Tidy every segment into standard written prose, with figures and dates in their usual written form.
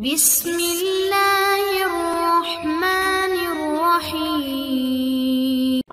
بسم اللہ الرحمن الرحیم۔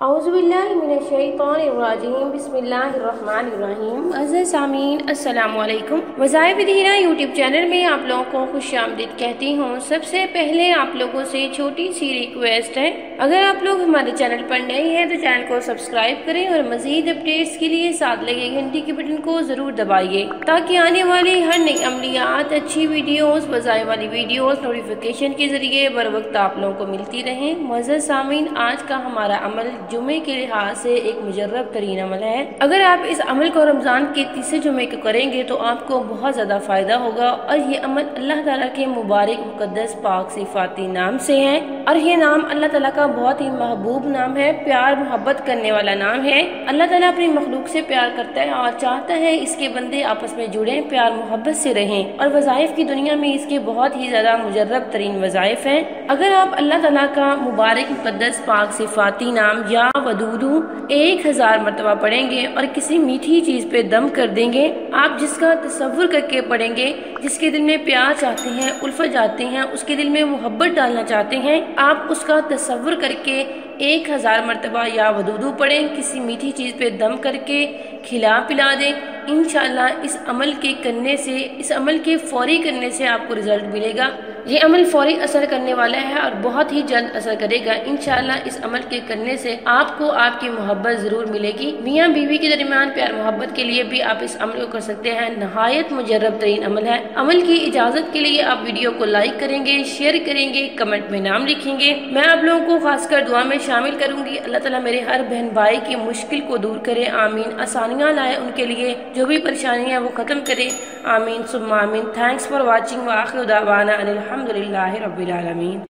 اعوذ باللہ من الشیطان الرجیم، بسم اللہ الرحمن الرحیم۔ عزیز سامعین، السلام علیکم۔ وظائف دینہ یوٹیوب چینل میں آپ لوگوں کو خوش آمدید کہتی ہوں۔ سب سے پہلے آپ لوگوں سے چھوٹی سی ریکویسٹ ہے، اگر آپ لوگ ہمارے چینل پر نئے ہیں تو چینل کو سبسکرائب کریں اور مزید اپڈیٹس کے لیے ساتھ لگے گھنٹی کے بٹن کو ضرور دبائیے تاکہ آنے والی ہر نئی عملیات، اچھی ویڈیوز، وظائف والی ویڈیوز نوٹیفیکیشن کے ذریعے بر وقت آپ لوگوں کو ملتی رہیں۔ معزز سامعین، آج کا ہمارا عمل جمعے کے لحاظ سے ایک مجرب ترین عمل ہے۔ اگر آپ اس عمل کو رمضان کے تیسرے جمعے کو کریں گے تو آپ کو بہت زیادہ فائدہ ہوگا، اور یہ عمل اللہ تعالیٰ کے مبارک مقدس پاک صفاتی نام سے ہے، اور یہ نام اللہ تعالیٰ کا بہت ہی محبوب نام ہے، پیار محبت کرنے والا نام ہے۔ اللہ تعالیٰ اپنی مخلوق سے پیار کرتا ہے اور چاہتا ہے اس کے بندے آپس میں جڑیں، پیار محبت سے رہیں، اور وظائف کی دنیا میں اس کے بہت ہی زیادہ مجرب ترین وظائف ہیں۔ اگر آپ اللہ تعالیٰ کا مبارک مقدس پاک صفاتی نام یا ودودو 1000 مرتبہ پڑھیں گے اور کسی میٹھی چیز پہ دم کر دیں گے، آپ جس کا تصور کر کے پڑھیں گے، جس کے دل میں پیار چاہتے ہیں، الفت چاہتے ہیں، اس کے دل میں محبت ڈالنا چاہتے ہیں، آپ اس کا تصور کر کے 1000 مرتبہ یا ودودو پڑھیں، کسی میٹھی چیز پہ دم کر کے کھلا پلا دیں۔ انشاءاللہ اس عمل کے کرنے سے، اس عمل کے فوری کرنے سے آپ کو رزلٹ ملے گا۔ یہ عمل فوری اثر کرنے والا ہے اور بہت ہی جلد اثر کرے گا۔ انشاءاللہ اس عمل کے کرنے سے آپ کو آپ کی محبت ضرور ملے گی۔ میاں بیوی کے درمیان پیار محبت کے لیے بھی آپ اس عمل کو کر سکتے ہیں، نہایت مجرب ترین عمل ہے۔ عمل کی اجازت کے لیے آپ ویڈیو کو لائک کریں گے، شیئر کریں گے، کمنٹ میں نام لکھیں گے۔ میں آپ لوگوں کو خاص کر دعا میں شامل کروں گی۔ اللہ تعالیٰ میرے ہر بہن بھائی کی مشکل کو دور کرے، آمین۔ آسانیاں لائے ان کے لیے، جو بھی پریشانیاں ہیں وہ ختم کرے، آمین ثم آمین۔ تھینکس فار واچنگ، وآخر دعوانا ان الحمدللہ رب العالمین۔